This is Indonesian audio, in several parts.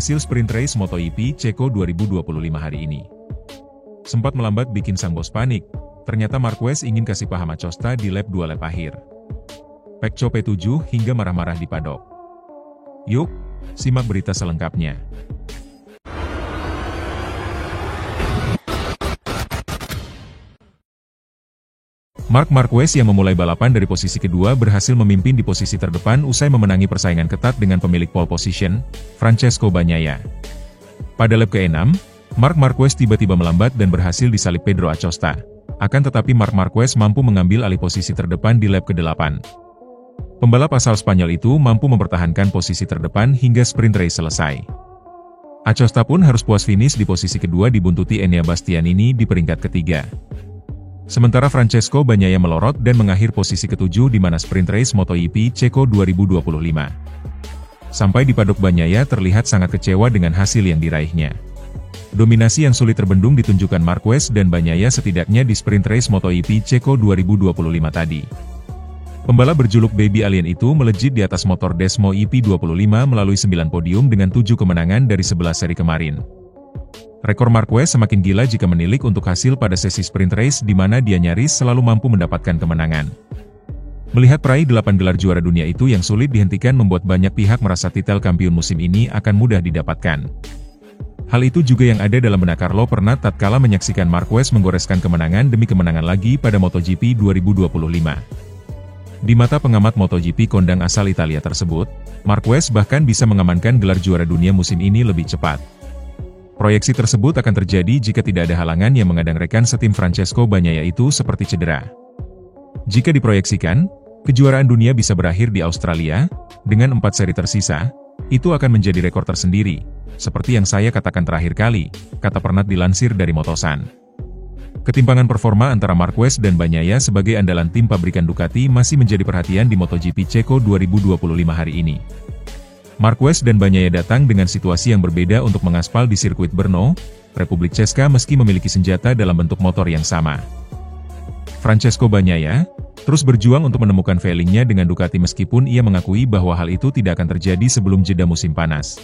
Hasil sprint race MotoGP Ceko 2025 hari ini sempat melambat bikin sang bos panik. Ternyata Marquez ingin kasih paham Acosta di lap 2 lap akhir. Pecco P7 hingga marah-marah di padok. Yuk, simak berita selengkapnya. Marc Marquez yang memulai balapan dari posisi kedua berhasil memimpin di posisi terdepan usai memenangi persaingan ketat dengan pemilik pole position, Francesco Bagnaia. Pada lap ke-6, Marc Marquez tiba-tiba melambat dan berhasil disalip Pedro Acosta. Akan tetapi Marc Marquez mampu mengambil alih posisi terdepan di lap ke-8. Pembalap asal Spanyol itu mampu mempertahankan posisi terdepan hingga sprint race selesai. Acosta pun harus puas finish di posisi kedua dibuntuti Enea Bastianini di peringkat ketiga. Sementara Francesco Bagnaia melorot dan mengakhiri posisi ketujuh di mana sprint race MotoGP Ceko 2025. Sampai di padok Bagnaia terlihat sangat kecewa dengan hasil yang diraihnya. Dominasi yang sulit terbendung ditunjukkan Marquez dan Bagnaia setidaknya di sprint race MotoGP Ceko 2025 tadi. Pembalap berjuluk Baby Alien itu melejit di atas motor Desmo EP25 melalui 9 podium dengan 7 kemenangan dari 11 seri kemarin. Rekor Marquez semakin gila jika menilik untuk hasil pada sesi sprint race di mana dia nyaris selalu mampu mendapatkan kemenangan. Melihat peraih 8 gelar juara dunia itu yang sulit dihentikan membuat banyak pihak merasa titel kampiun musim ini akan mudah didapatkan. Hal itu juga yang ada dalam benak Carlo Pernat tatkala menyaksikan Marquez menggoreskan kemenangan demi kemenangan lagi pada MotoGP 2025. Di mata pengamat MotoGP kondang asal Italia tersebut, Marquez bahkan bisa mengamankan gelar juara dunia musim ini lebih cepat. Proyeksi tersebut akan terjadi jika tidak ada halangan yang mengadang rekan setim Francesco Bagnaia itu seperti cedera. Jika diproyeksikan, kejuaraan dunia bisa berakhir di Australia, dengan 4 seri tersisa, itu akan menjadi rekor tersendiri, seperti yang saya katakan terakhir kali, kata Pernat dilansir dari Motosan. Ketimpangan performa antara Marquez dan Bagnaia sebagai andalan tim pabrikan Ducati masih menjadi perhatian di MotoGP Ceko 2025 hari ini. Marquez dan Bagnaia datang dengan situasi yang berbeda untuk mengaspal di sirkuit Brno, Republik Ceska meski memiliki senjata dalam bentuk motor yang sama. Francesco Bagnaia terus berjuang untuk menemukan feelingnya dengan Ducati meskipun ia mengakui bahwa hal itu tidak akan terjadi sebelum jeda musim panas.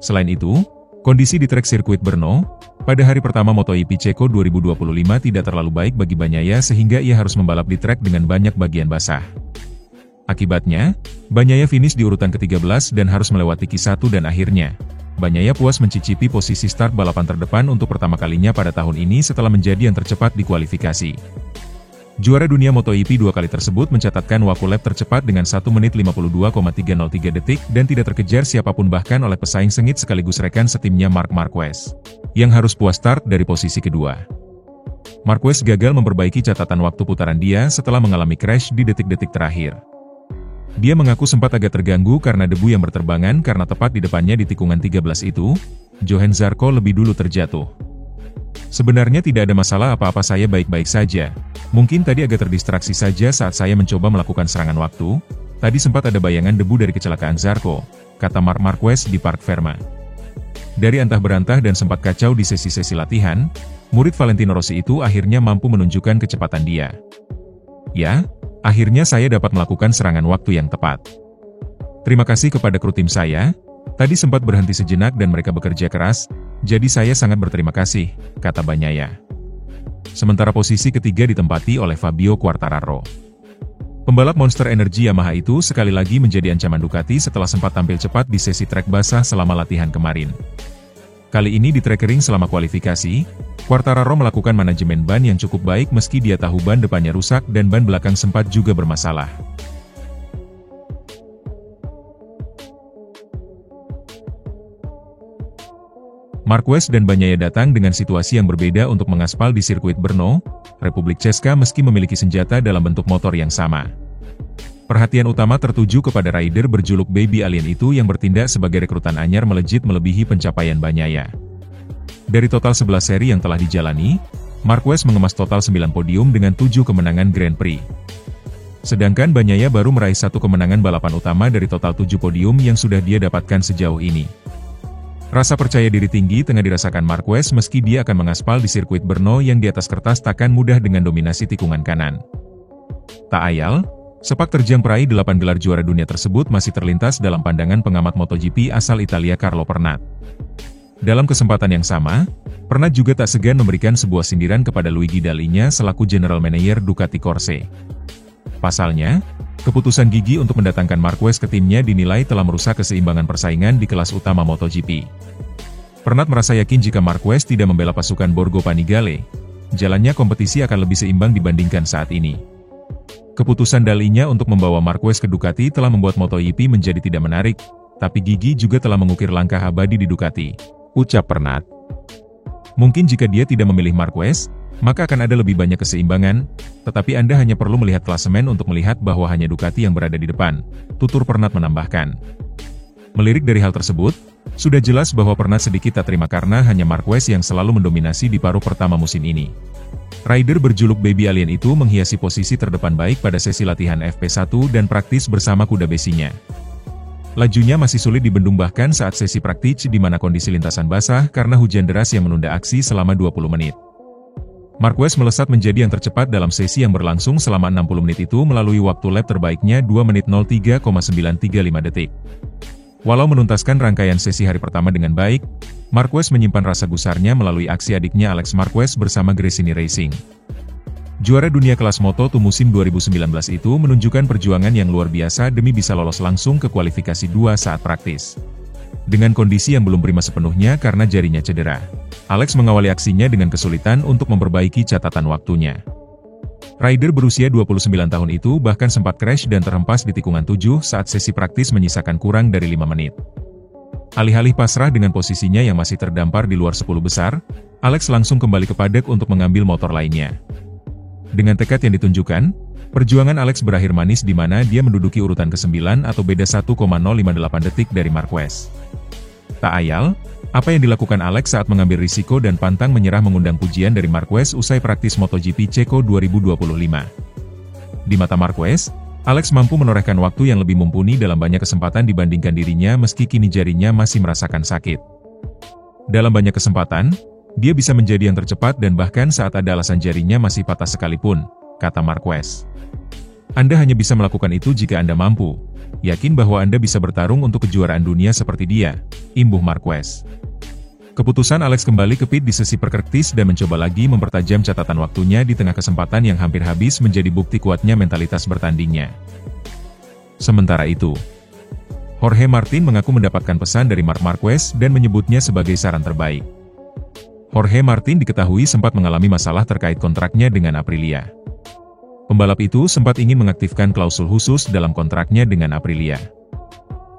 Selain itu, kondisi di trek sirkuit Brno pada hari pertama MotoGP Ceko 2025 tidak terlalu baik bagi Bagnaia sehingga ia harus membalap di trek dengan banyak bagian basah. Akibatnya, Bagnaia finish di urutan ke-13 dan harus melewati Q1 dan akhirnya, Bagnaia puas mencicipi posisi start balapan terdepan untuk pertama kalinya pada tahun ini setelah menjadi yang tercepat di kualifikasi. Juara dunia MotoGP 2 kali tersebut mencatatkan waktu lap tercepat dengan 1 menit 52,303 detik dan tidak terkejar siapapun bahkan oleh pesaing sengit sekaligus rekan setimnya Marc Marquez, yang harus puas start dari posisi kedua. Marquez gagal memperbaiki catatan waktu putaran dia setelah mengalami crash di detik-detik terakhir. Dia mengaku sempat agak terganggu karena debu yang berterbangan karena tepat di depannya di tikungan 13 itu, Johann Zarco lebih dulu terjatuh. Sebenarnya tidak ada masalah apa-apa, saya baik-baik saja. Mungkin tadi agak terdistraksi saja saat saya mencoba melakukan serangan waktu, tadi sempat ada bayangan debu dari kecelakaan Zarco, kata Marc Marquez di Parc Ferme. Dari antah berantah dan sempat kacau di sesi-sesi latihan, murid Valentino Rossi itu akhirnya mampu menunjukkan kecepatan dia. Ya, akhirnya saya dapat melakukan serangan waktu yang tepat. Terima kasih kepada kru tim saya, tadi sempat berhenti sejenak dan mereka bekerja keras, jadi saya sangat berterima kasih, kata Bagnaia. Sementara posisi ketiga ditempati oleh Fabio Quartararo. Pembalap Monster Energy Yamaha itu sekali lagi menjadi ancaman Ducati setelah sempat tampil cepat di sesi trek basah selama latihan kemarin. Kali ini di trek kering selama kualifikasi, Quartararo melakukan manajemen ban yang cukup baik meski dia tahu ban depannya rusak dan ban belakang sempat juga bermasalah. Marquez dan Bagnaia datang dengan situasi yang berbeda untuk mengaspal di sirkuit Brno, Republik Ceska meski memiliki senjata dalam bentuk motor yang sama. Perhatian utama tertuju kepada rider berjuluk Baby Alien itu yang bertindak sebagai rekrutan anyar melejit melebihi pencapaian Bagnaia. Dari total 11 seri yang telah dijalani, Marquez mengemas total 9 podium dengan 7 kemenangan Grand Prix. Sedangkan Bagnaia baru meraih 1 kemenangan balapan utama dari total 7 podium yang sudah dia dapatkan sejauh ini. Rasa percaya diri tinggi tengah dirasakan Marquez meski dia akan mengaspal di sirkuit Brno yang di atas kertas takkan mudah dengan dominasi tikungan kanan. Tak ayal, Sepak terjang peraih 8 gelar juara dunia tersebut masih terlintas dalam pandangan pengamat MotoGP asal Italia Carlo Pernat. Dalam kesempatan yang sama, Pernat juga tak segan memberikan sebuah sindiran kepada Luigi Dall'Igna selaku General Manager Ducati Corse. Pasalnya, keputusan Gigi untuk mendatangkan Marquez ke timnya dinilai telah merusak keseimbangan persaingan di kelas utama MotoGP. Pernat merasa yakin jika Marquez tidak membela pasukan Borgo Panigale, jalannya kompetisi akan lebih seimbang dibandingkan saat ini. Keputusan Dall'Igna untuk membawa Marquez ke Ducati telah membuat MotoGP menjadi tidak menarik, tapi Gigi juga telah mengukir langkah abadi di Ducati, ucap Pernat. Mungkin jika dia tidak memilih Marquez, maka akan ada lebih banyak keseimbangan, tetapi Anda hanya perlu melihat klasemen untuk melihat bahwa hanya Ducati yang berada di depan, tutur Pernat menambahkan. Melirik dari hal tersebut, sudah jelas bahwa Pernat sedikit tak terima karena hanya Marquez yang selalu mendominasi di paruh pertama musim ini. Rider berjuluk Baby Alien itu menghiasi posisi terdepan baik pada sesi latihan FP1 dan praktis bersama kuda besinya. Lajunya masih sulit dibendung bahkan saat sesi praktis di mana kondisi lintasan basah karena hujan deras yang menunda aksi selama 20 menit. Marquez melesat menjadi yang tercepat dalam sesi yang berlangsung selama 60 menit itu melalui waktu lap terbaiknya 2 menit 03,935 detik. Walau menuntaskan rangkaian sesi hari pertama dengan baik, Marquez menyimpan rasa gusarnya melalui aksi adiknya Alex Marquez bersama Gresini Racing. Juara dunia kelas Moto2 musim 2019 itu menunjukkan perjuangan yang luar biasa demi bisa lolos langsung ke kualifikasi 2 saat praktis. Dengan kondisi yang belum prima sepenuhnya karena jarinya cedera, Alex mengawali aksinya dengan kesulitan untuk memperbaiki catatan waktunya. Rider berusia 29 tahun itu bahkan sempat crash dan terhempas di tikungan 7 saat sesi praktis menyisakan kurang dari 5 menit. Alih-alih pasrah dengan posisinya yang masih terdampar di luar 10 besar, Alex langsung kembali ke paddock untuk mengambil motor lainnya. Dengan tekad yang ditunjukkan, perjuangan Alex berakhir manis di mana dia menduduki urutan ke-9 atau beda 1,058 detik dari Marquez. Tak ayal, apa yang dilakukan Alex saat mengambil risiko dan pantang menyerah mengundang pujian dari Marquez usai praktis MotoGP Ceko 2025. Di mata Marquez, Alex mampu menorehkan waktu yang lebih mumpuni dalam banyak kesempatan dibandingkan dirinya meski kini jarinya masih merasakan sakit. Dalam banyak kesempatan, dia bisa menjadi yang tercepat dan bahkan saat ada alasan jarinya masih patah sekalipun, kata Marquez. Anda hanya bisa melakukan itu jika Anda mampu. Yakin bahwa Anda bisa bertarung untuk kejuaraan dunia seperti dia, imbuh Marquez. Keputusan Alex kembali ke pit di sesi praktis dan mencoba lagi mempertajam catatan waktunya di tengah kesempatan yang hampir habis menjadi bukti kuatnya mentalitas bertandingnya. Sementara itu, Jorge Martin mengaku mendapatkan pesan dari Marc Marquez dan menyebutnya sebagai saran terbaik. Jorge Martin diketahui sempat mengalami masalah terkait kontraknya dengan Aprilia. Pembalap itu sempat ingin mengaktifkan klausul khusus dalam kontraknya dengan Aprilia.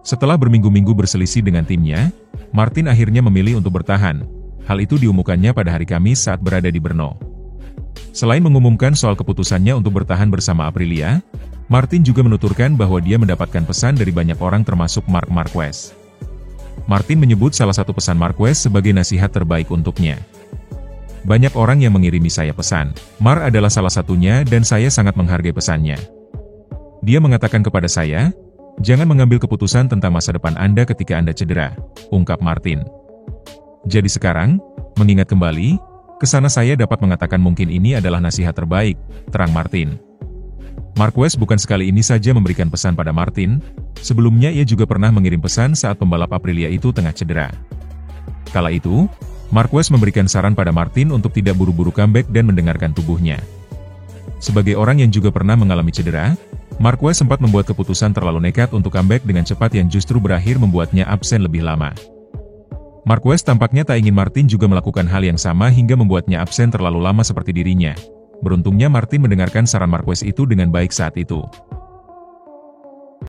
Setelah berminggu-minggu berselisih dengan timnya, Martin akhirnya memilih untuk bertahan. Hal itu diumumkannya pada hari Kamis saat berada di Brno. Selain mengumumkan soal keputusannya untuk bertahan bersama Aprilia, Martin juga menuturkan bahwa dia mendapatkan pesan dari banyak orang termasuk Marc Marquez. Martin menyebut salah satu pesan Marquez sebagai nasihat terbaik untuknya. Banyak orang yang mengirimi saya pesan. Marc adalah salah satunya dan saya sangat menghargai pesannya. Dia mengatakan kepada saya, jangan mengambil keputusan tentang masa depan Anda ketika Anda cedera, ungkap Martin. Jadi sekarang, mengingat kembali, kesana saya dapat mengatakan mungkin ini adalah nasihat terbaik, terang Martin. Marquez bukan sekali ini saja memberikan pesan pada Martin, sebelumnya ia juga pernah mengirim pesan saat pembalap Aprilia itu tengah cedera. Kala itu, Marquez memberikan saran pada Martin untuk tidak buru-buru comeback dan mendengarkan tubuhnya. Sebagai orang yang juga pernah mengalami cedera, Marquez sempat membuat keputusan terlalu nekat untuk comeback dengan cepat yang justru berakhir membuatnya absen lebih lama. Marquez tampaknya tak ingin Martin juga melakukan hal yang sama hingga membuatnya absen terlalu lama seperti dirinya. Beruntungnya Martin mendengarkan saran Marquez itu dengan baik saat itu.